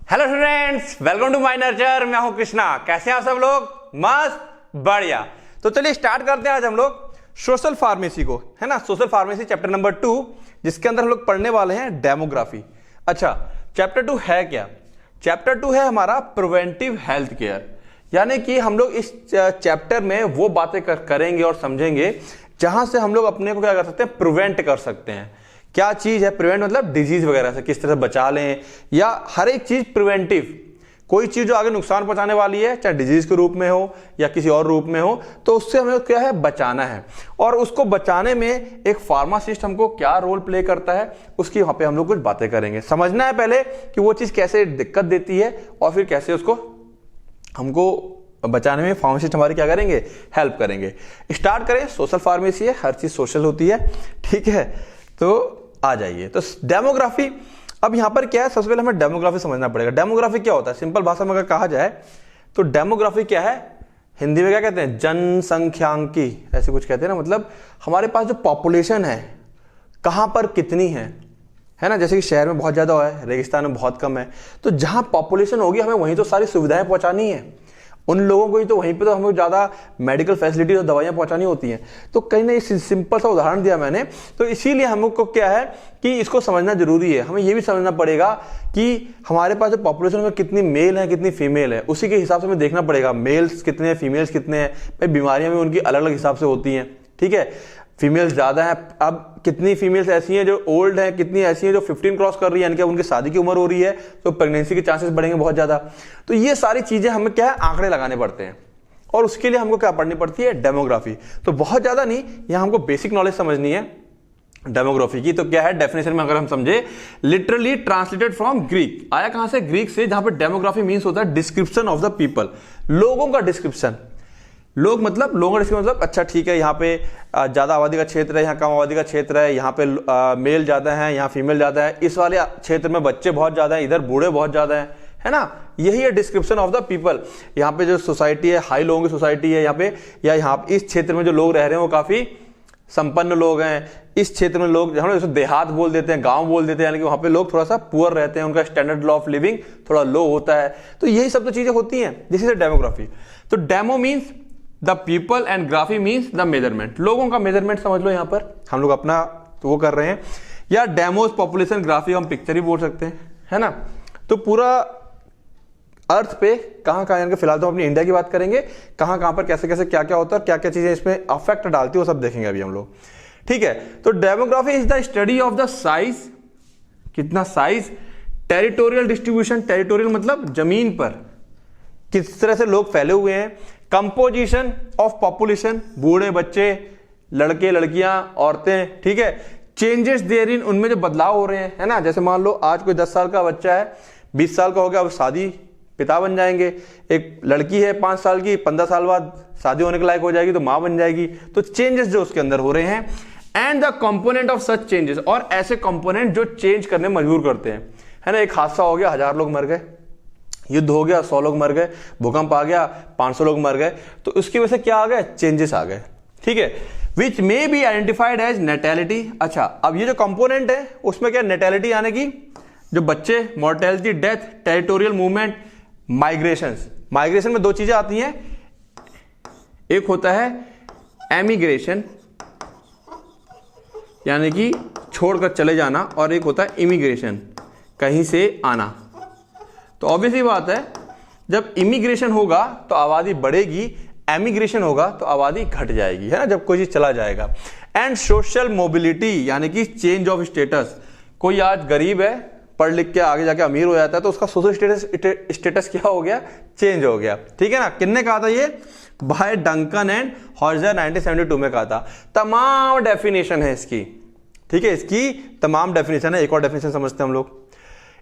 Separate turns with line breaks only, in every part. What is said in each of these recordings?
Hello students, welcome to my nurture. मैं हूं कृष्णा। कैसे हैं आप सब लोग? मस्त, बढ़िया। तो चलिए स्टार्ट करते हैं आज हम लोग सोशल फार्मेसी को, है ना। सोशल फार्मेसी चैप्टर नंबर 2, जिसके अंदर हम लोग पढ़ने वाले हैं डेमोग्राफी। अच्छा, चैप्टर 2 है क्या? चैप्टर 2 है हमारा प्रिवेंटिव हेल्थ केयर, यानी कि हम लोग इस चैप्टर में वो बातें करेंगे और समझेंगे जहां से हम लोग अपने को क्या कर सकते हैं, प्रिवेंट कर सकते हैं। क्या चीज है प्रिवेंट? मतलब डिजीज वगैरह से किस तरह से बचा लें, या हर एक चीज प्रिवेंटिव। कोई चीज जो आगे नुकसान पहुंचाने वाली है, चाहे डिजीज के रूप में हो या किसी और रूप में हो, तो उससे हमें क्या है, बचाना है। और उसको बचाने में एक फार्मासिस्ट हमको क्या रोल प्ले करता है, उसकी वहां पे हम लोग कुछ बातें करेंगे। समझना है पहले कि वो चीज कैसे दिक्कत देती है और फिर कैसे उसको हमको बचाने में फार्मासिस्ट हमारी क्या करेंगे, हेल्प करेंगे। स्टार्ट करें। सोशल फार्मेसी है, हर चीज सोशल होती है, ठीक है। तो आ जाइए। तो डेमोग्राफी, अब यहां पर क्या है, सबसे पहले हमें डेमोग्राफी समझना पड़ेगा। डेमोग्राफी क्या होता है? सिंपल भाषा में अगर कहा जाए तो डेमोग्राफी क्या है, हिंदी में क्या कहते हैं, जनसंख्यांकी, ऐसे कुछ कहते हैं ना। मतलब हमारे पास जो पॉपुलेशन है कहां पर कितनी है ना। जैसे कि शहर में बहुत ज्यादा है, रेगिस्तान में बहुत कम है। तो जहां पॉपुलेशन होगी हमें वहीं तो सारी सुविधाएं पहुंचानी है उन लोगों को ही, तो वहीं पे तो हमें ज्यादा मेडिकल फैसिलिटी और दवाइयां पहुंचानी होती हैं। तो कहीं ना सिंपल सा उदाहरण दिया मैंने, तो इसीलिए हमको क्या है कि इसको समझना जरूरी है। हमें ये भी समझना पड़ेगा कि हमारे पास जो पॉपुलेशन में कितनी मेल है कितनी फीमेल है, उसी के हिसाब से हमें देखना पड़ेगा मेल्स कितने हैं, फीमेल्स कितने हैं। भाई बीमारियां भी उनकी अलग अलग हिसाब से होती हैं, ठीक है। फीमेल्स ज्यादा है, अब कितनी फीमेल्स ऐसी हैं जो ओल्ड हैं, कितनी ऐसी हैं जो 15 क्रॉस कर रही है, यानी कि उनकी शादी की उम्र हो रही है, तो प्रेगनेंसी के चांसेस बढ़ेंगे बहुत ज्यादा। तो ये सारी चीजें हमें क्या है, आंकड़े लगाने पड़ते हैं, और उसके लिए हमको क्या पढ़नी पड़ती है, डेमोग्राफी। तो बहुत ज्यादा नहीं, यहां हमको बेसिक नॉलेज समझनी है डेमोग्राफी की। तो क्या है, डेफिनेशन में अगर हम समझे, लिटरली ट्रांसलेटेड फ्रॉम ग्रीक, आया कहां से, ग्रीक से, जहां पर डेमोग्राफी मीन्स होता है डिस्क्रिप्शन ऑफ द पीपल, लोगों का डिस्क्रिप्शन। लोग मतलब लोगों का मतलब, अच्छा ठीक है, यहाँ पे ज्यादा आबादी का क्षेत्र है, यहाँ कम आबादी का क्षेत्र है, यहाँ पे मेल ज्यादा है, यहाँ फीमेल ज्यादा है, इस वाले क्षेत्र में बच्चे बहुत ज्यादा हैं, इधर बूढ़े बहुत ज्यादा हैं, है ना। यही है डिस्क्रिप्शन ऑफ द पीपल। यहाँ पे जो सोसाइटी है, हाई लोगों की सोसाइटी है यहाँ पे, या यहाँ इस क्षेत्र में जो लोग रह रहे हैं वो काफी संपन्न लोग हैं। इस क्षेत्र में लोग हम लोग देहात बोल देते हैं, गांव बोल देते हैं, यानी कि वहां पे लोग थोड़ा सा पुअर रहते हैं, उनका स्टैंडर्ड ऑफ लिविंग थोड़ा लो होता है। तो यही सब तो चीजें होती हैं, दिस इज डेमोग्राफी। तो demo means the people and graphy means the measurement, लोगों का मेजरमेंट समझ लो। यहां पर हम लोग अपना तो वो कर रहे हैं, या डेमोस पॉपुलेशन ग्राफी हम पिक्चर ही बोल सकते हैं, है ना। तो पूरा अर्थ पे कहां कहां, यानी कि फिलहाल तो अपनी इंडिया की बात करेंगे, कहां कहां पर कैसे कैसे क्या क्या होता है और क्या क्या चीजें इसमें अफेक्ट डालती है, वो सब देखेंगे अभी हम लोग, ठीक है। तो demography is the study of the size, कितना साइज, टेरिटोरियल डिस्ट्रीब्यूशन, टेरिटोरियल मतलब जमीन पर किस तरह से लोग फैले हुए हैं, कंपोजिशन ऑफ पॉपुलेशन, बूढ़े बच्चे, लड़के लड़कियां, औरतें, ठीक है, चेंजेस देयर इन, उनमें जो बदलाव हो रहे हैं, है ना। जैसे मान लो आज कोई 10 साल का बच्चा है, 20 साल का हो गया, अब शादी पिता बन जाएंगे। एक लड़की है 5 साल की, 15 साल बाद शादी होने के लायक हो जाएगी तो मां बन जाएगी। तो चेंजेस जो उसके अंदर हो रहे हैं, and the component of such changes, और ऐसे कंपोनेंट जो चेंज करने में मजबूर करते हैं, है ना। एक हादसा हो गया, 1000 लोग मर गए, युद्ध हो गया, 100 लोग मर गए, भूकंप आ गया, 500 लोग मर गए, तो उसकी वजह से क्या आ गए, चेंजेस आ गए, ठीक है। Which may be identified as natality. अच्छा, अब ये जो कंपोनेंट है उसमें क्या, नेटेलिटी यानी कि जो बच्चे, mortality, death, territorial movement, migration. Migration में 2 चीजें आती हैं, एक होता है एमिग्रेशन यानी कि छोड़कर चले जाना, और एक होता है इमिग्रेशन, कहीं से आना। तो ऑब्वियसली बात है, जब इमिग्रेशन होगा तो आबादी बढ़ेगी, एमिग्रेशन होगा तो आबादी घट जाएगी, है ना, जब कोई चीज चला जाएगा। एंड सोशल मोबिलिटी यानी कि चेंज ऑफ स्टेटस, कोई आज गरीब है, पढ़ लिख के आगे जाके अमीर हो जाता है, तो उसका सोशल स्टेटस क्या हो गया, चेंज हो गया, ठीक है ना। किसने कहा था ये, बाय डंकन एंड हॉर्जर 1972 में कहा था। तमाम डेफिनेशन है इसकी, ठीक है, इसकी तमाम डेफिनेशन है। एक और डेफिनेशन समझते हैं हम लोग,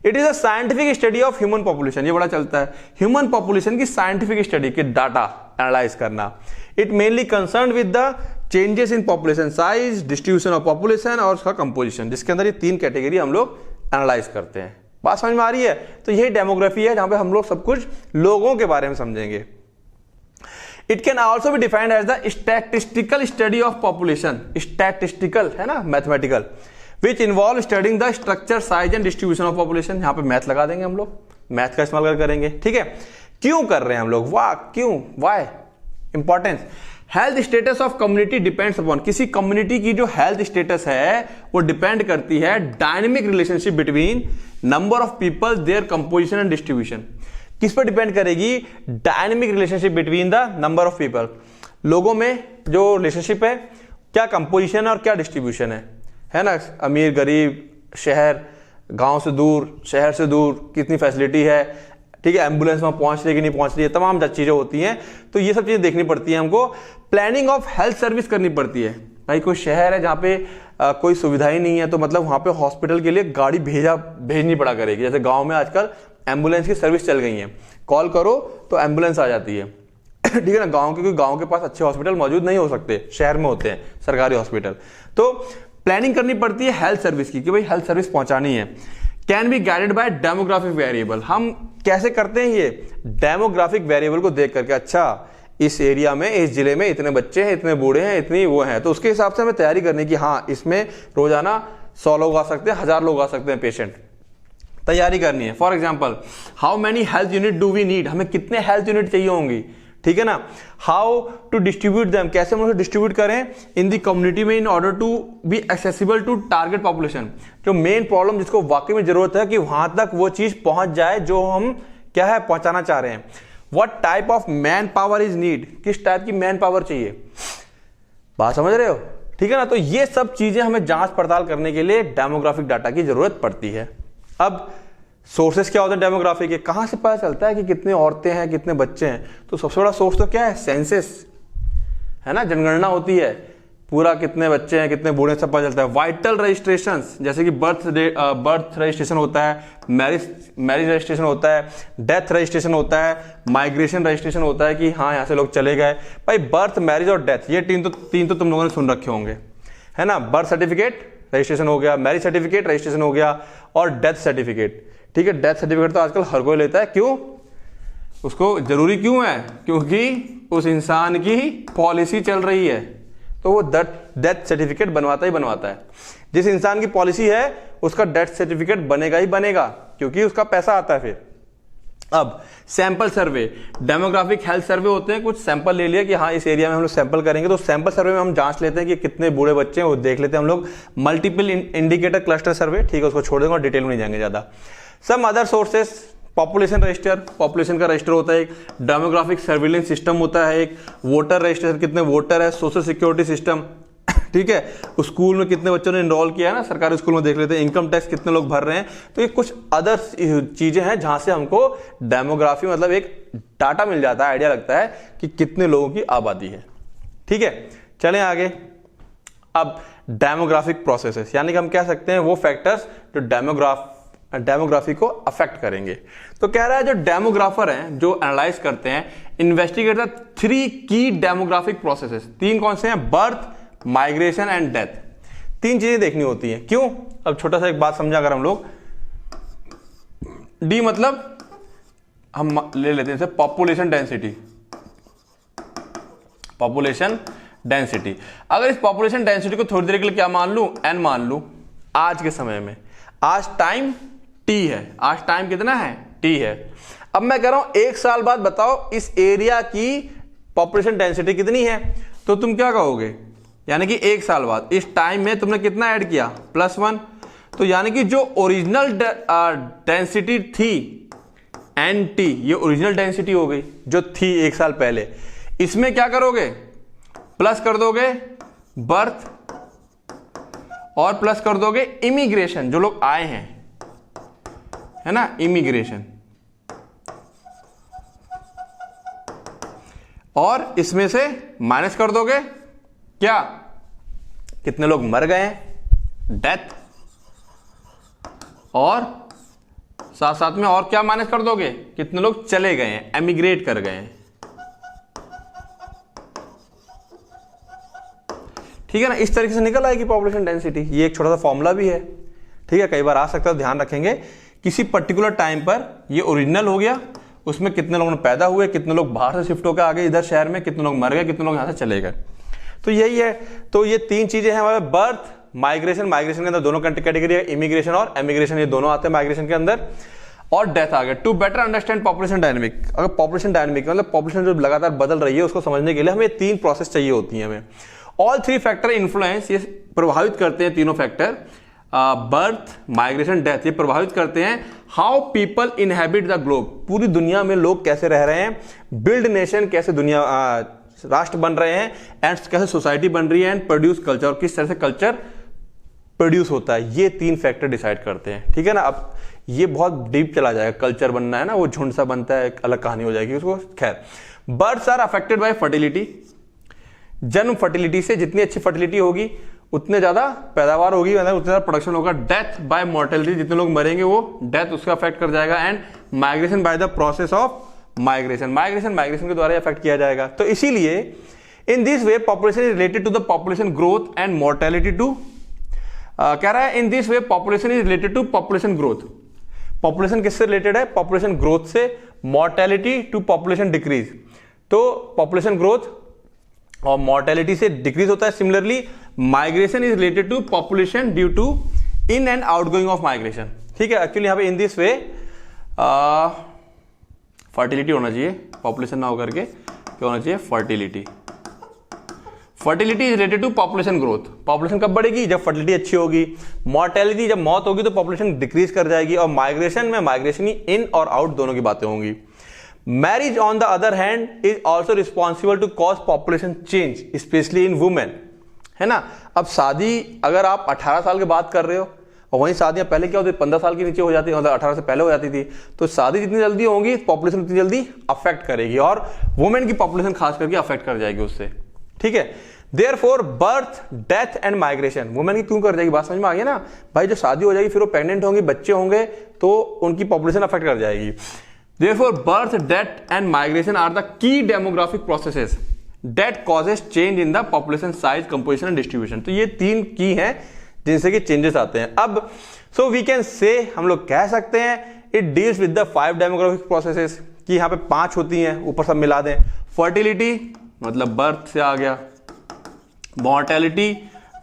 it is a scientific study of human population, ये बड़ा चलता है, ह्यूमन पॉपुलेशन की साइंटिफिक स्टडी के डाटा एनालाइज करना। It mainly concern with the changes in population size, distribution of population और उसका कंपोजिशन, जिसके अंदर ये 3 कैटेगरी हम लोग एनालाइज करते हैं। बात समझ में आ रही है? तो यही डेमोग्राफी है, जहां पे हम लोग सब कुछ लोगों के बारे में समझेंगे। It can also be defined as the statistical study of population, statistical है ना, mathematical, which involve studying the structure, size and distribution of population. यहां पे मैथ लगा देंगे हम लोग, मैथ का इस्तेमाल करेंगे, ठीक है। क्यों कर रहे हैं हम लोग, वाह क्यों, why importance. Health status of community depends upon, किसी कम्युनिटी की जो हेल्थ स्टेटस है वो डिपेंड करती है dynamic relationship between number of people, their composition and distribution. किस पर डिपेंड करेगी, dynamic relationship between the number of people, लोगों में जो रिलेशनशिप है, क्या कंपोजिशन है और क्या डिस्ट्रीब्यूशन है ना। अमीर गरीब, शहर गांव से दूर, शहर से दूर, कितनी फैसिलिटी है, ठीक है, एम्बुलेंस वहां पहुंच रही है कि नहीं पहुंच रही है, तमाम चीजें होती हैं। तो ये सब चीजें देखनी पड़ती है हमको। प्लानिंग ऑफ हेल्थ सर्विस करनी पड़ती है। भाई कोई शहर है जहाँ पे कोई सुविधा ही नहीं है, तो मतलब वहां पे हॉस्पिटल के लिए गाड़ी भेजनी पड़ा करेगी। जैसे गांव में आजकल एम्बुलेंस की सर्विस चल गई है, कॉल करो तो एम्बुलेंस आ जाती है, ठीक है ना। गांव के पास अच्छे हॉस्पिटल मौजूद नहीं हो सकते, शहर में होते हैं सरकारी हॉस्पिटल। तो प्लानिंग करनी पड़ती है हेल्थ सर्विस की, कि भाई हेल्थ सर्विस पहुंचानी है। Can be guided by demographic variable, हम कैसे करते हैं ये, डेमोग्राफिक वेरिएबल को देख करके, अच्छा इस एरिया में, इस जिले में इतने बच्चे हैं, इतने बूढ़े हैं, इतनी वो हैं, तो उसके हिसाब से हमें तैयारी करनी कि हाँ इसमें रोजाना 100 लोग आ सकते हैं, 1000 लोग आ सकते हैं पेशेंट, तैयारी करनी है। For example how many health unit do we need, हमें कितने हेल्थ यूनिट चाहिए होंगी, ठीक है ना। हाउ टू डिस्ट्रीब्यूट देम, कैसे हम उसे डिस्ट्रीब्यूट करें इन दी कम्युनिटी में in order to be accessible to target population, जो मेन प्रॉब्लम जिसको वाकई में जरूरत है कि वहां तक वो चीज पहुंच जाए जो हम क्या है पहुंचाना चाह रहे हैं। What type of man power is need, किस टाइप की मैन पावर चाहिए, बात समझ रहे हो, ठीक है ना। तो ये सब चीजें हमें जांच पड़ताल करने के लिए डेमोग्राफिक डाटा की जरूरत पड़ती है। अब सोर्सेस क्या होते हैं डेमोग्राफी के, कहां से पता चलता है कि कितने औरतें हैं, कितने बच्चे हैं, तो सबसे बड़ा सोर्स तो क्या है, सेंसस है ना, जनगणना होती है, पूरा कितने बच्चे हैं, कितने बूढ़े, सब पता चलता है। वाइटल रजिस्ट्रेशंस, जैसे कि बर्थ रजिस्ट्रेशन होता है, मैरिज रजिस्ट्रेशन होता है, डेथ रजिस्ट्रेशन होता है, माइग्रेशन रजिस्ट्रेशन होता है कि हाँ यहाँ से लोग चले गए। भाई बर्थ, मैरिज और डेथ, ये तीन तो तुम लोगों ने सुन रखे होंगे, है ना। बर्थ सर्टिफिकेट रजिस्ट्रेशन हो गया, मैरिज सर्टिफिकेट रजिस्ट्रेशन हो गया, और डेथ सर्टिफिकेट, ठीक है। डेथ सर्टिफिकेट तो आजकल हर कोई लेता है, क्यों, उसको जरूरी क्यों है, क्योंकि उस इंसान की पॉलिसी चल रही है, तो वो डेथ सर्टिफिकेट बनवाता ही बनवाता है। जिस इंसान की पॉलिसी है उसका डेथ सर्टिफिकेट बनेगा ही बनेगा, क्योंकि उसका पैसा आता है फिर। अब sample survey, demographic health survey होते हैं, कुछ सैंपल ले लिया कि हाँ इस एरिया में हम लोग सैंपल करेंगे, तो सैंपल सर्वे में हम जांच लेते हैं कि कितने बूढ़े बच्चे हैं, वो देख लेते हैं हम लोग। मल्टीपल इंडिकेटर क्लस्टर सर्वे, ठीक है, उसको छोड़ देंगे और डिटेल में नहीं जाएंगे ज्यादा। Some other sources, population register, population का रजिस्टर होता है एक, डेमोग्राफिक सर्विलेंस सिस्टम होता है एक, वोटर रजिस्टर, कितने वोटर है, सोशल सिक्योरिटी सिस्टम, ठीक है, स्कूल में कितने बच्चों ने इनरोल किया है ना, सरकारी स्कूल में देख लेते हैं, इनकम टैक्स कितने लोग भर रहे हैं। तो ये कुछ अदर चीजें हैं जहां से हमको डेमोग्राफी मतलब एक डाटा मिल जाता है, आइडिया लगता है कि कितने लोगों की आबादी है, ठीक है। चलें आगे। अब डेमोग्राफिक प्रोसेसेस, यानी कि हम कह सकते हैं वो फैक्टर्स जो डेमोग्राफी को अफेक्ट करेंगे। तो कह रहा है जो डेमोग्राफर हैं, जो एनालाइज करते हैं, इन्वेस्टिगेट द 3 की डेमोग्राफिक प्रोसेसेस। 3 कौन से हैं, बर्थ, माइग्रेशन एंड डेथ। 3 चीजें देखनी होती हैं, क्यों। अब छोटा सा एक बात समझा अगर हम लोग, डी मतलब हम ले लेते हैं पॉपुलेशन डेंसिटी, पॉपुलेशन डेंसिटी। अगर इस पॉपुलेशन डेंसिटी को थोड़ी देर के लिए क्या मान लूं, एन मान लूं, आज के समय में, आज टाइम टी है, आज टाइम कितना है, टी है। अब मैं कह रहा हूं 1 साल बाद बताओ इस एरिया की पॉपुलेशन डेंसिटी कितनी है, तो तुम क्या कहोगे, यानी कि 1 साल बाद इस टाइम में तुमने कितना ऐड किया, +1। तो यानी कि जो ओरिजिनल डेंसिटी थी एन टी, ये ओरिजिनल डेंसिटी हो गई जो थी 1 साल पहले। इसमें क्या करोगे, प्लस कर दोगे बर्थ और प्लस कर दोगे इमिग्रेशन, जो लोग आए हैं, है ना, इमिग्रेशन, और इसमें से माइनस कर दोगे क्या, कितने लोग मर गए हैं, डेथ, और साथ साथ में और क्या माइनस कर दोगे, कितने लोग चले गए हैं, एमिग्रेट कर गए हैं, ठीक है ना। इस तरीके से निकल आएगी पॉपुलेशन डेंसिटी। ये एक छोटा सा फॉर्मूला भी है, ठीक है, कई बार आ सकता है, ध्यान रखेंगे। किसी पर्टिकुलर टाइम पर ये ओरिजिनल हो गया, उसमें कितने लोग पैदा हुए, कितने लोग बाहर से शिफ्ट होकर आ गए इधर शहर में, कितने लोग मर गए, कितने लोग यहां से चले गए। तो यही है। तो ये 3 चीजें हैं हमारे, बर्थ, माइग्रेशन, माइग्रेशन के अंदर दोनों कैटेगरी है, इमिग्रेशन और एमिग्रेशन, ये दोनों आते हैं माइग्रेशन के अंदर। और डेथ आ गया। To better understand population dynamic, अगर पॉपुलेशन डायनेमिक मतलब पॉपुलेशन जो लगातार बदल रही है उसको समझने के लिए हमें 3 प्रोसेस चाहिए होती है हमें। ऑल 3 फैक्टर इन्फ्लुएंस, ये प्रभावित करते हैं तीनों फैक्टर, बर्थ, माइग्रेशन, डेथ, ये प्रभावित करते हैं how people inhabit the globe, पूरी दुनिया में लोग कैसे रह रहे हैं, बिल्ड नेशन, कैसे दुनिया राष्ट्र बन रहे हैं, एंड कैसे सोसाइटी बन रही है, एंड प्रोड्यूस कल्चर, और किस तरह से कल्चर प्रोड्यूस होता है। ये 3 फैक्टर डिसाइड करते हैं, ठीक है ना। अब ये बहुत डीप चला जाएगा, कल्चर बनना है ना, वो झुंड सा बनता है, एक अलग कहानी हो जाएगी उसको। खैर, birds are affected by fertility, जन्म फर्टिलिटी से, जितनी अच्छी फर्टिलिटी होगी उतने ज्यादा पैदावार होगी, उतना ज्यादा प्रोडक्शन होगा। डेथ बाय मोर्टेलिटी, जितने लोग मरेंगे वो डेथ उसका अफेक्ट कर जाएगा। And migration by the process of migration, migration के द्वारा अफेक्ट किया जाएगा। तो इसीलिए in this way population is related to the population growth and mortality too, कह रहा है in this way population is related to population growth. Population किससे रिलेटेड है? पॉपुलेशन ग्रोथ से। मोर्टेलिटी टू पॉपुलेशन डिक्रीज, तो पॉपुलेशन ग्रोथ और mortality से decrease होता है। Similarly migration is related to population due to in and outgoing of migration, ठीक है। एक्चुअली यहां पे इन दिस वे फर्टिलिटी होना चाहिए, पॉपुलेशन ना होकर के क्या होना चाहिए? Fertility. Fertility is related to population growth, population कब बढ़ेगी? जब फर्टिलिटी अच्छी होगी। मॉर्टेलिटी, जब मौत होगी तो पॉपुलेशन डिक्रीज कर जाएगी। और माइग्रेशन में माइग्रेशन ही इन और आउट दोनों की बातें होंगी। Marriage on the other hand is also responsible to cause population change, specially in women, है ना। अब शादी अगर आप 18 साल के बाद कर रहे हो, और वहीं शादियां पहले क्या होती, 15 साल के नीचे हो जाती, मतलब 18 से पहले हो जाती थी, तो शादी जितनी जल्दी होगी पॉपुलेशन उतनी जल्दी अफेक्ट करेगी, और वुमेन की पॉपुलेशन खास करके अफेक्ट कर जाएगी उससे, ठीक है। Therefore birth, death and migration, women की क्यों कर जाएगी? बात समझ में आ गई ना भाई। जो शादी हो जाएगी फिर वो प्रेग्नेंट होंगी, बच्चे होंगे, तो उनकी पॉपुलेशन अफेक्ट कर जाएगी। Therefore birth, death and migration are the key demographic processes that causes change in the population size, composition and distribution. तो ये 3 की हैं जिनसे कि चेंजेस आते हैं। अब सो वी कैन से, हम लोग कह सकते हैं, it deals with the 5 demographic processes, कि यहां पे 5 होती हैं, ऊपर सब मिला दें। फर्टिलिटी मतलब बर्थ से आ गया, मॉर्टेलिटी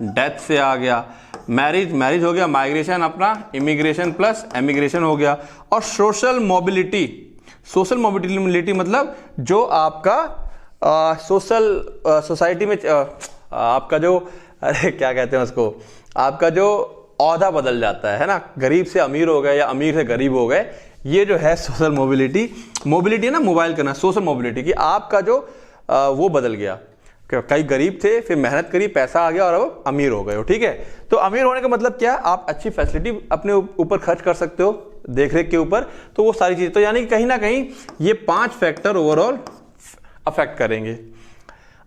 डेथ से आ गया, मैरिज हो गया, माइग्रेशन अपना इमिग्रेशन प्लस एमिग्रेशन हो गया, और सोशल मोबिलिटी मतलब जो आपका सोसाइटी में आपका जो, अरे क्या कहते हैं उसको, आपका जो औहदा बदल जाता है ना, गरीब से अमीर हो गए या अमीर से गरीब हो गए, ये जो है सोशल मोबिलिटी है ना, मोबाइल करना, सोशल मोबिलिटी, कि आपका जो वो बदल गया। कई गरीब थे, फिर मेहनत करी, पैसा आ गया और अब अमीर हो गए हो, ठीक है। तो अमीर होने का मतलब क्या? आप अच्छी फैसिलिटी अपने ऊपर खर्च कर सकते हो, देख रेख के ऊपर, तो वो सारी चीजें, तो यानी कि कहीं ना कहीं ये 5 फैक्टर ओवरऑल अफेक्ट करेंगे।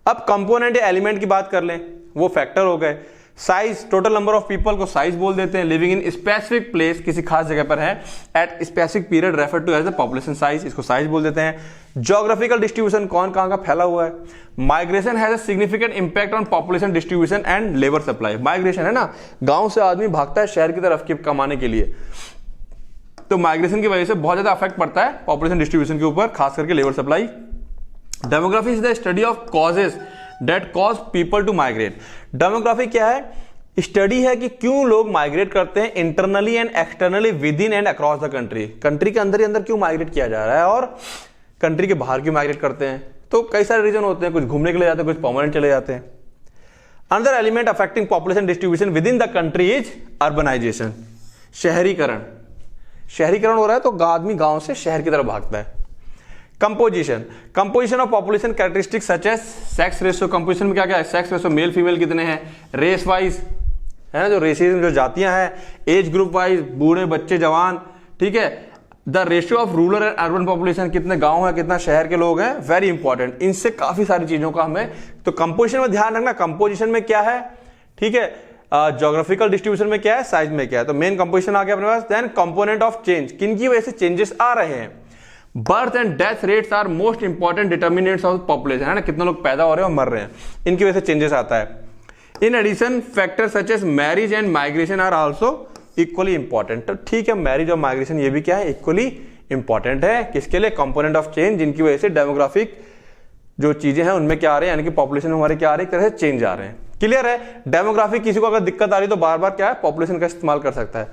अब कंपोनेंट या एलिमेंट की बात कर लें, वो फैक्टर हो गए। Size, total number of people को साइज बोल देते हैं। लिविंग इन स्पेसिफिक प्लेस, किसी खास जगह पर है, at specific period refer to as the population size, इसको साइज बोल देते हैं। ज्योग्राफिकल डिस्ट्रीब्यूशन, कौन कहां का फैला हुआ है। Migration has a significant impact on population distribution and labour supply. Migration है ना, गांव से आदमी भागता है शहर की तरफ कमाने के लिए, तो माइग्रेशन की वजह से बहुत ज्यादा अफेक्ट पड़ता है पॉपुलेशन डिस्ट्रीब्यूशन के ऊपर, खास करके labour supply. Demography is the study of causes that cause people to migrate. Demography क्या है? स्टडी है कि क्यों लोग माइग्रेट करते हैं, internally and externally, with in and across the country. Country के अंदर ही अंदर क्यों माइग्रेट किया जा रहा है और कंट्री के बाहर क्यों माइग्रेट करते हैं। तो कई सारे रीजन होते हैं, कुछ घूमने के लिए जाते हैं, कुछ परमानेंट चले जाते हैं। Another element affecting population distribution within the country is urbanization, शहरीकरण। शहरीकरण हो रहा है तो आदमी गांव से शहर की तरफ भागता है। Composition of population characteristics such as sex ratio. Composition में क्या क्या है? सेक्स रेशियो, मेल फीमेल कितने हैं, रेस वाइज है ना, जो रेसिज्म, जो जातियां हैं, एज ग्रुप वाइज, बूढ़े बच्चे जवान, ठीक है। The ratio of rural and urban population, कितने गांव है, कितना शहर के लोग हैं, वेरी इंपॉर्टेंट। इनसे काफी सारी चीजों का हमें तो कंपोजिशन में ध्यान रखना। कंपोजिशन में क्या है, ठीक है, ज्योग्राफिकल डिस्ट्रीब्यूशन में क्या है, साइज में क्या है, तो मेन कंपोजिशन आ गया अपने पास। देन कंपोनेंट ऑफ चेंज, किन की वजह से चेंजेस आ रहे हैं। Birth and death rates are most important determinants of population, है ना, कितने लोग पैदा हो रहे हैं और मर रहे हैं, इनकी वजह से चेंजेस आता है। In addition factor such as marriage and migration are also equally important. तो ठीक है, मैरिज और माइग्रेशन ये भी क्या है, इक्वली इंपॉर्टेंट है। किसके लिए? कंपोनेंट ऑफ चेंज, जिनकी वजह से डेमोग्राफिक जो चीजें हैं उनमें क्या आ रहे हैं, यानी कि पॉपुलेशन में हमारे क्या आ रहे हैं, एक तरह से चेंज आ रहे हैं। क्लियर है? डेमोग्राफी, किसी को अगर दिक्कत आ रही है तो बार बार क्या है, पॉपुलेशन का इस्तेमाल कर सकता है।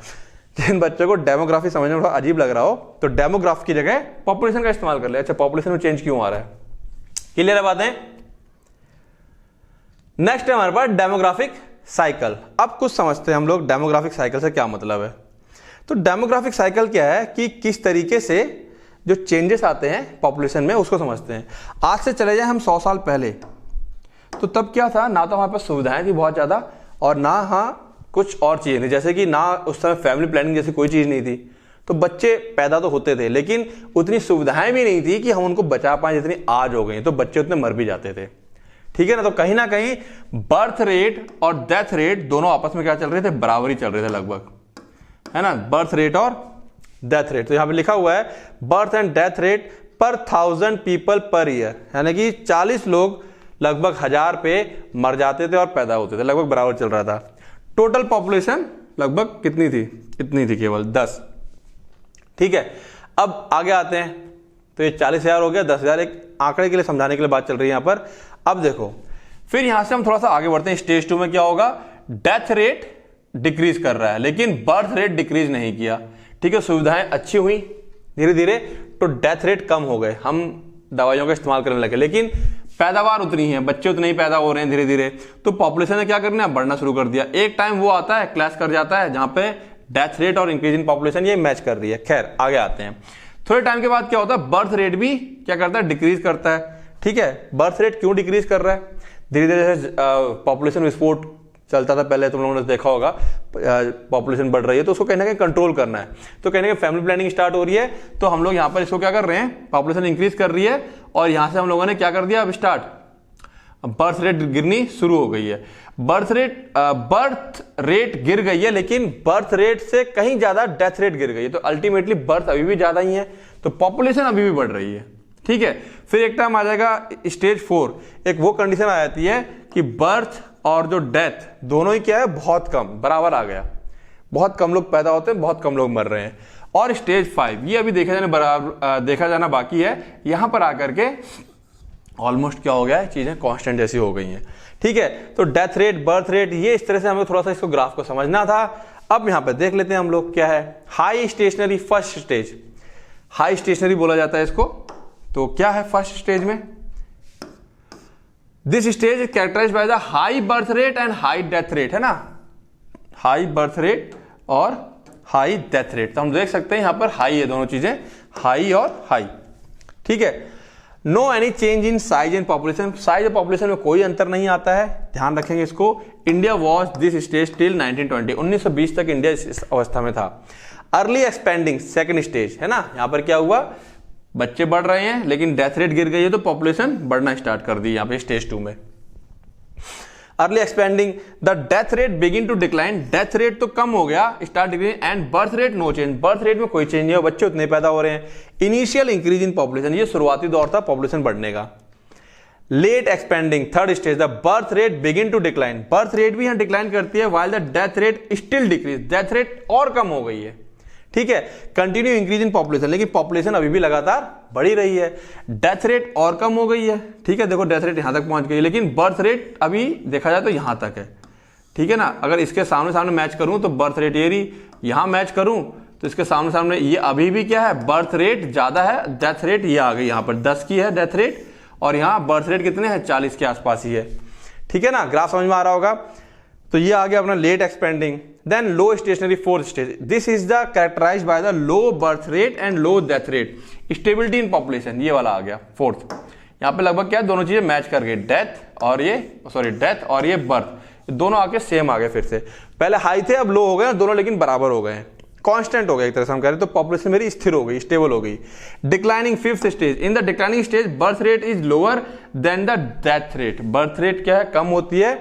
जिन बच्चों को डेमोग्राफी समझने में थोड़ा अजीब लग रहा हो तो डेमोग्राफ की जगह पॉपुलेशन का इस्तेमाल कर ले। अच्छा, पॉपुलेशन में चेंज क्यों आ रहा है, क्लियर है बातें। नेक्स्ट है हमारे पास डेमोग्राफिक साइकिल। अब कुछ समझते हैं हम लोग डेमोग्राफिक साइकिल से क्या मतलब है। तो डेमोग्राफिक साइकिल क्या है कि किस तरीके से जो चेंजेस आते हैं पॉपुलेशन में उसको समझते हैं। आज से चले जाए हम 100 साल पहले, तो तब क्या था, ना तो हमारे पास सुविधाएं थी बहुत ज्यादा और ना कुछ और चीजें थी, जैसे कि ना उस समय फैमिली प्लानिंग जैसी कोई चीज नहीं थी। तो बच्चे पैदा तो होते थे लेकिन उतनी सुविधाएं भी नहीं थी कि हम उनको बचा पाए जितनी आज हो गई, तो बच्चे उतने मर भी जाते थे, ठीक है ना। तो कहीं ना कहीं बर्थ रेट और डेथ रेट दोनों आपस में क्या चल रहे थे, बराबरी चल रहे थे लगभग, है ना, बर्थ रेट और डेथ रेट। तो यहां पे लिखा हुआ है बर्थ एंड डेथ रेट पर 1000 पीपल पर ईयर, यानी कि 40 लोग लगभग 1000 पे मर जाते थे और पैदा होते थे, लगभग बराबर चल रहा था। टोटल पॉपुलेशन लगभग कितनी थी, इतनी थी, केवल 10, ठीक है। अब आगे आते हैं, तो ये 40,000 हो गया, 10,000 एक आंकड़े के लिए समझाने के लिए बात चल रही है यहां पर। अब देखो फिर यहां से हम थोड़ा सा आगे बढ़ते हैं। स्टेज 2 में क्या होगा, डेथ रेट डिक्रीज कर रहा है लेकिन बर्थ रेट डिक्रीज नहीं किया, ठीक है। सुविधाएं अच्छी हुई धीरे धीरे, तो डेथ रेट कम हो गए, हम दवाइयों का इस्तेमाल करने लगे, लेकिन पैदावार उतनी है, बच्चे उतने ही पैदा हो रहे हैं धीरे धीरे, तो पॉपुलेशन ने क्या करना है, बढ़ना शुरू कर दिया। एक टाइम वो आता है, क्लैश कर जाता है, जहां पे डेथ रेट और इंक्रीज इन पॉपुलेशन ये मैच कर रही है। खैर आगे आते हैं। थोड़े टाइम के बाद क्या होता है, बर्थ रेट भी क्या करता है, डिक्रीज करता है, ठीक है। बर्थ रेट क्यों डिक्रीज कर रहा है, धीरे धीरे पॉपुलेशन विस्फोट चलता था पहले, तुम लोगों ने देखा होगा, पॉपुलेशन बढ़ रही है तो उसको कहीं ना कहीं कंट्रोल करना है, तो कहीं ना कहीं फैमिली प्लानिंग स्टार्ट हो रही है। तो हम लोग यहाँ पर इसको क्या कर रहे हैं, पॉपुलेशन इंक्रीज कर रही है और यहां से हम लोगों ने क्या कर दिया, अब स्टार्ट, बर्थ रेट गिरनी शुरू हो गई है। बर्थ रेट गिर गई है लेकिन बर्थ रेट से कहीं ज्यादा डेथ रेट गिर गई है, तो अल्टीमेटली बर्थ अभी भी ज्यादा ही है, तो पॉपुलेशन अभी भी बढ़ रही है, ठीक है। फिर एक टाइम आ जाएगा स्टेज 4, एक वो कंडीशन आ जाती है कि बर्थ और जो डेथ दोनों ही क्या है, बहुत कम, बराबर आ गया, बहुत कम लोग पैदा होते हैं, बहुत कम लोग मर रहे हैं। और स्टेज 5 ये अभी देखा जाना बाकी है, यहां पर आकर के ऑलमोस्ट क्या हो गया है, चीजें कांस्टेंट जैसी हो गई हैं, ठीक है। तो डेथ रेट, बर्थ रेट, ये इस तरह से हमें थोड़ा सा इसको ग्राफ को समझना था। अब यहां पर देख लेते हैं हम लोग क्या है, high stationary first stage, high stationary बोला जाता है इसको। तो क्या है फर्स्ट स्टेज में, this stage is characterized by the high birth rate and high death rate, है ना, हाई बर्थ रेट और हाई डेथ रेट। तो हम देख सकते हैं यहां पर हाई है, दोनों चीजें हाई और हाई, ठीक है। No any change in size and population, size और पॉपुलेशन में कोई अंतर नहीं आता है, ध्यान रखेंगे इसको। India was this stage till 1920, 1920 तक इंडिया इस अवस्था में था। अर्ली एक्सपेंडिंग सेकंड स्टेज, है ना, यहां पर क्या हुआ, बच्चे बढ़ रहे हैं लेकिन डेथ रेट गिर गई है, तो पॉपुलेशन बढ़ना स्टार्ट कर दी यहां पे स्टेज 2 में। Early expanding, the death rate begin to decline, death rate तो कम हो गया, start decreasing, and birth rate no change, birth rate में कोई चेंज नहीं है, बच्चे उतने पैदा हो रहे हैं। इनिशियल इंक्रीज इन पॉपुलेशन, ये शुरुआती दौर था पॉपुलेशन बढ़ने का। Late expanding third stage, the birth rate begin to decline, birth rate भी यहां डिक्लाइन करती है, while the death rate still decrease, death rate और कम हो गई है, ठीक है। कंटिन्यू इंक्रीज इन पॉपुलेशन, लेकिन पॉपुलेशन अभी भी लगातार बढ़ी रही है। डेथ रेट और कम हो गई है, ठीक है, देखो डेथ रेट यहां तक पहुंच गई है, लेकिन बर्थ रेट अभी देखा जाए तो यहां तक है, ठीक है ना। अगर इसके सामने सामने मैच करूं तो बर्थ रेट ये रही, यहां मैच करूं तो इसके सामने सामने ये अभी भी क्या है, बर्थ रेट ज्यादा है, डेथ रेट ये आ गई, यहां पर 10 की है डेथ रेट और यहां बर्थ रेट कितने हैं, 40 के आसपास ही है, ठीक है ना। ग्राफ समझ में आ रहा होगा। तो ये आ गया अपना late expanding. Then low stationary fourth stage, this is the characterized by the low birth rate and low death rate, stability in population, ये वाला आ गया फोर्थ। यहां पे लगभग क्या है, दोनों चीजें मैच कर गई, डेथ और ये बर्थ, दोनों आके सेम आ गए फिर से, पहले हाई थे अब लो हो गए, दोनों लेकिन बराबर हो गए हैं, कांस्टेंट हो गया एक तरह से हम कह रहे हैं। तो पॉपुलेशन मेरी स्थिर हो गई, स्टेबल हो गई। Declining fifth stage, in the declining stage birth rate is lower than the death rate, birth rate क्या है, कम होती है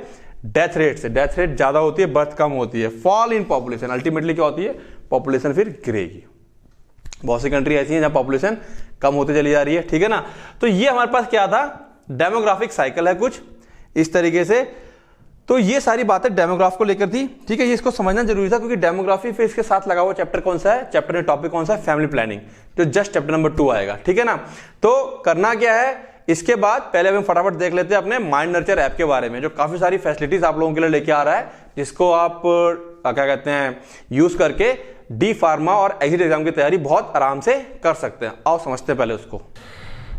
डेथ रेट से, डेथ रेट ज्यादा होती है, बर्थ कम होती है। फॉल इन पॉपुलेशन, अल्टीमेटली क्या होती है, पॉपुलेशन फिर गिरेगी। बहुत सी कंट्री ऐसी हैं जहां पॉपुलेशन कम होती चली जा रही है, ठीक है ना। तो ये हमारे पास क्या था, डेमोग्राफिक साइकिल है कुछ इस तरीके से। तो ये सारी बातें डेमोग्राफ को लेकर थी, ठीक है। ये इसको समझना जरूरी था क्योंकि डेमोग्राफी फिर इसके साथ लगा हुआ चैप्टर कौन सा है, चैप्टर में टॉपिक कौन सा है, फैमिली प्लानिंग, जो जस्ट चैप्टर नंबर 2 आएगा, ठीक है ना। तो करना क्या है, इसके बाद पहले हम फटाफट देख लेते हैं अपने माइंड नर्चर ऐप के बारे में, जो काफी सारी फैसिलिटीज आप लोगों के लिए लेके आ रहा है, जिसको आप क्या कहते हैं यूज करके डी फार्मा और एग्जिट एग्जाम की तैयारी बहुत आराम से कर सकते हैं। आओ समझते हैं पहले उसको।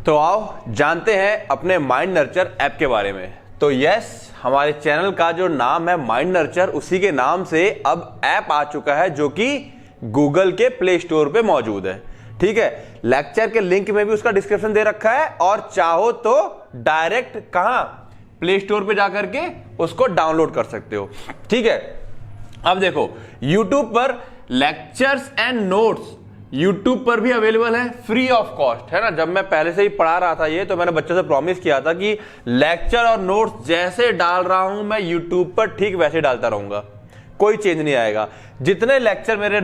तो आओ जानते हैं अपने माइंड नर्चर ऐप के बारे में। तो यस, हमारे चैनल का जो नाम है माइंड नर्चर, उसी के नाम से अब ऐप आ चुका है जो कि गूगल के प्ले स्टोर पे मौजूद है। ठीक है, लेक्चर के लिंक में भी उसका डिस्क्रिप्शन दे रखा है और चाहो तो डायरेक्ट कहां प्ले स्टोर पे जाकर के उसको डाउनलोड कर सकते हो। ठीक है, अब देखो YouTube पर लेक्चर्स एंड नोट्स YouTube पर भी अवेलेबल है फ्री ऑफ कॉस्ट, है ना। जब मैं पहले से ही पढ़ा रहा था ये, तो मैंने बच्चों से प्रॉमिस किया था कि लेक्चर और नोट्स जैसे डाल रहा हूं मैं YouTube पर ठीक वैसे डालता रहूंगा, कोई चेंज नहीं आएगा। जितने लेक्चर मेरे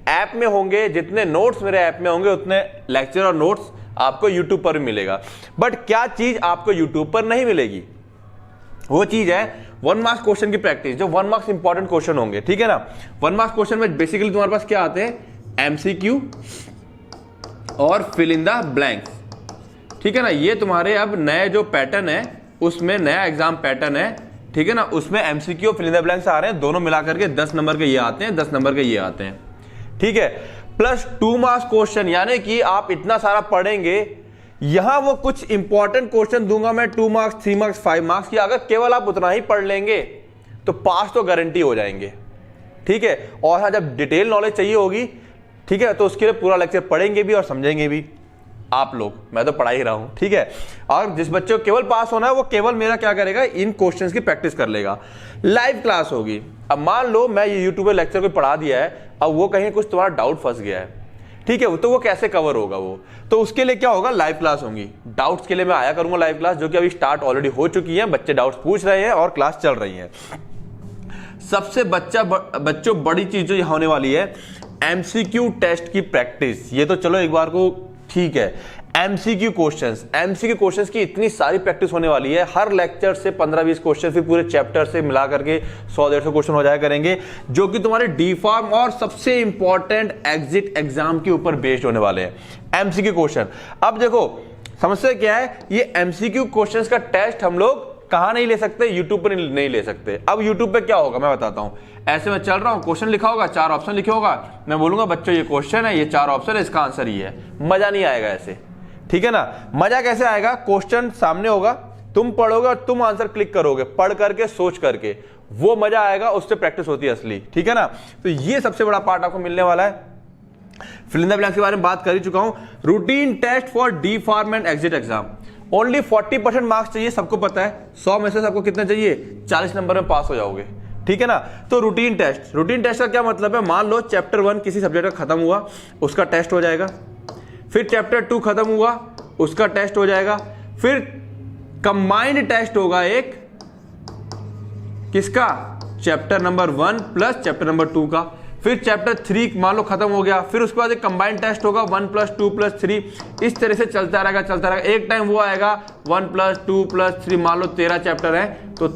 ऐप में होंगे, जितने नोट्स मेरे ऐप में होंगे, उतने लेक्चर और नोट्स आपको YouTube पर भी मिलेगा। बट क्या चीज आपको YouTube पर नहीं मिलेगी, वो चीज है 1 मार्क्स क्वेश्चन की प्रैक्टिस, जो 1 मार्क्स इंपॉर्टेंट क्वेश्चन होंगे। ठीक है ना, 1 मार्क्स क्वेश्चन में बेसिकली तुम्हारे पास क्या आते हैं, MCQ और फिल इन द ब्लैंक्स। ठीक है ना, ये तुम्हारे अब नए जो पैटर्न है उसमें नया एग्जाम पैटर्न है। ठीक है ना, उसमें MCQ और फिल इन द ब्लैंक्स आ रहे हैं, दोनों मिलाकर के 10 नंबर के ये आते हैं, 10 नंबर के ये आते हैं। ठीक है, प्लस 2 मार्क्स क्वेश्चन, यानी कि आप इतना सारा पढ़ेंगे, यहां वो कुछ इंपॉर्टेंट क्वेश्चन दूंगा मैं 2 मार्क्स 3 मार्क्स 5 मार्क्स की, अगर केवल आप उतना ही पढ़ लेंगे तो पास तो गारंटी हो जाएंगे। ठीक है, और हाँ जब डिटेल नॉलेज चाहिए होगी, ठीक है, तो उसके लिए पूरा लेक्चर पढ़ेंगे भी और समझेंगे भी आप लोग, मैं तो पढ़ा ही रहा हूं। ठीक है, और जिस बच्चे को केवल पास होना है वो केवल मेरा क्या करेगा, इन क्वेश्चंस की प्रैक्टिस कर लेगा। लाइव क्लास होगी। अब मान लो मैं ये यूट्यूब पे लेक्चर को पढ़ा दिया है, अब वो कहीं कुछ तुम्हारा डाउट फंस गया है, ठीक है, तो वो कैसे कवर होगा वो, तो उसके लिए क्या होगा, लाइव क्लास होंगी। डाउट्स के लिए मैं आया करूंगा लाइव क्लास, जो कि अभी स्टार्ट ऑलरेडी हो चुकी है, बच्चे डाउट्स पूछ रहे हैं और क्लास चल रही है। सबसे बच्चों बड़ी चीज जो होने वाली है, MCQ टेस्ट की प्रैक्टिस। ये तो चलो एक बार को ठीक है, MCQ क्वेश्चंस की इतनी सारी प्रैक्टिस होने वाली है, हर लेक्चर से 15-20 क्वेश्चन, फिर पूरे चैप्टर से मिला करके 100-150 क्वेश्चन हो जाया करेंगे, जो कि तुम्हारे डी फार्म और सबसे इंपॉर्टेंट एग्जिट एग्जाम के ऊपर बेस्ड होने वाले हैं MCQ क्वेश्चन। अब देखो समस्या क्या है, ये MCQ क्वेश्चंस का टेस्ट हम लोग कहां नहीं ले सकते, यूट्यूब पर नहीं ले सकते। अब यूट्यूब पे क्या होगा मैं बताता हूं, ऐसे में चल रहा हूं, क्वेश्चन लिखा होगा, 4 ऑप्शन लिखे होगा, मैं बोलूंगा बच्चों ये क्वेश्चन है, ये 4 ऑप्शन है, इसका आंसर ये है। मजा नहीं आएगा ऐसे, ठीक है ना। मजा कैसे आएगा, क्वेश्चन सामने होगा, तुम पढ़ोगे और तुम आंसर क्लिक करोगे, पढ़ करके सोच करके, वो मजा आएगा, उससे प्रैक्टिस होती है असली। ठीक है ना, तो ये सबसे बड़ा पार्ट आपको मिलने वाला है। फिल इन द ब्लैंक्स के बारे में बात कर ही चुका हूं। Routine test for D pharm and exit exam, only 40% marks चाहिए, सबको पता है। 100 में से सबको कितना चाहिए, 40 नंबर में पास हो जाओगे। ठीक है ना, तो रूटीन टेस्ट का क्या मतलब है, मान लो चैप्टर 1 किसी सब्जेक्ट का खत्म हुआ, उसका टेस्ट हो जाएगा, फिर चैप्टर 2 खत्म हुआ, उसका टेस्ट हो जाएगा, फिर कंबाइंड टेस्ट होगा एक किसका, chapter number 1 plus chapter number 2 का, फिर चैप्टर 3 मान लो खत्म हो गया, फिर उसके बाद एक कंबाइंड टेस्ट होगा 1 + 2 + 3, इस तरह से चलता रहेगा। एक टाइम वो आएगा 1 + 2 + 3, मान लो 13 चैप्टर है तो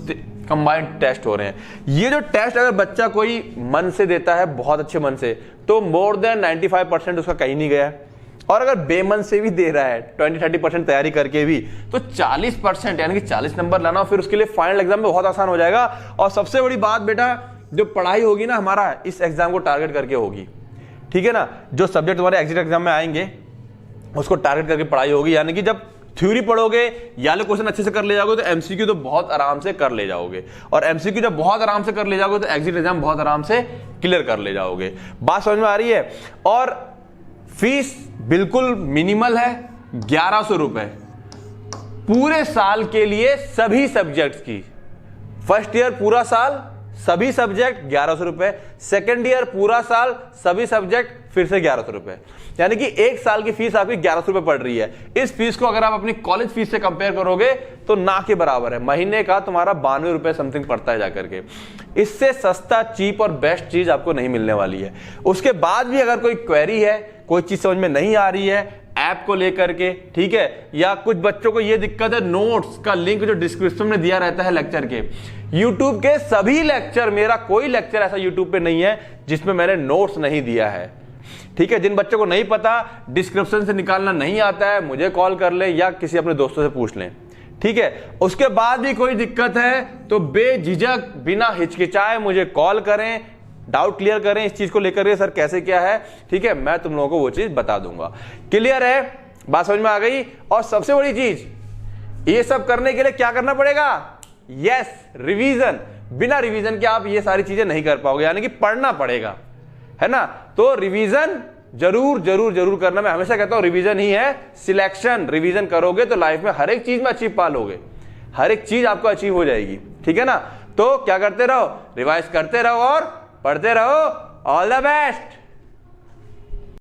कंबाइंड टेस्ट हो रहे हैं। ये जो टेस्ट अगर बच्चा कोई मन से देता है, बहुत अच्छे मन से, तो मोर देन 95% उसका कहीं नहीं गया। और अगर बेमन से भी दे रहा है 20-30% तैयारी करके भी, तो 40% यानी कि 40 नंबर लाना, फिर उसके लिए फाइनल एग्जाम में बहुत आसान हो जाएगा। और सबसे बड़ी बात बेटा, जो पढ़ाई होगी ना हमारा इस एग्जाम को टारगेट करके होगी। ठीक है ना, जो सब्जेक्ट तुम्हारे एग्जिट एग्जाम में आएंगे उसको टारगेट करके पढ़ाई होगी, यानी कि जब थ्योरी पढ़ोगे या लो क्वेश्चन अच्छे से कर ले जाओगे तो MCQ तो बहुत आराम से कर ले जाओगे, और MCQ जब बहुत आराम से कर ले जाओगे तो एग्जिट एग्जाम बहुत आराम से क्लियर कर ले जाओगे। बात समझ में आ रही है। और फीस बिल्कुल मिनिमल है, 1100 रुपए पूरे साल के लिए, सभी सब्जेक्ट्स की। फर्स्ट ईयर पूरा साल सभी सब्जेक्ट 1100 रुपए, सेकेंड ईयर पूरा साल सभी सब्जेक्ट फिर से 1100 रुपए, यानी कि 1 साल की फीस आपकी 1100 रुपए पड़ रही है। इस फीस को अगर आप अपनी कॉलेज फीस से कंपेयर करोगे तो ना के बराबर है, महीने का तुम्हारा 92 रुपए समथिंग पड़ता है जाकर के। इससे सस्ता, चीप और बेस्ट चीज आपको नहीं मिलने वाली है। उसके बाद भी अगर कोई क्वेरी है, कोई चीज समझ में नहीं आ रही है ऐप को लेकर के, ठीक है, या कुछ बच्चों को ये दिक्कत है, नोट्स का लिंक जो डिस्क्रिप्शन में दिया रहता है लेक्चर के, यूट्यूब के सभी लेक्चर, मेरा कोई लेक्चर ऐसा यूट्यूब पे नहीं है जिसमें मैंने नोट्स नहीं दिया है। ठीक है, जिन बच्चों को नहीं पता, डिस्क्रिप्शन से निकालना नहीं आता है, मुझे कॉल कर ले या किसी अपने दोस्तों से पूछ लें। ठीक है, उसके बाद भी कोई दिक्कत है तो बेझिझक बिना हिचकिचाए मुझे कॉल करें, डाउट क्लियर करें इस चीज को लेकर के, सर कैसे क्या है, ठीक है, मैं तुम लोगों को वो चीज बता दूंगा। क्लियर है, बात समझ में आ गई। और सबसे बड़ी चीज, ये सब करने के लिए क्या करना पड़ेगा? Yes, revision. बिना रिवीजन के आप ये सारी चीजें नहीं कर पाओगे, यानी कि पढ़ना पड़ेगा, है ना। तो रिवीजन जरूर जरूर जरूर करना। मैं हमेशा कहता हूं रिवीजन ही है सिलेक्शन। रिवीजन करोगे तो लाइफ में हर एक चीज में अचीव पालोगे, हर एक चीज आपको अचीव हो जाएगी, ठीक है ना। तो क्या करते रहो, रिवाइज करते रहो और पढ़ते रहो। All the best.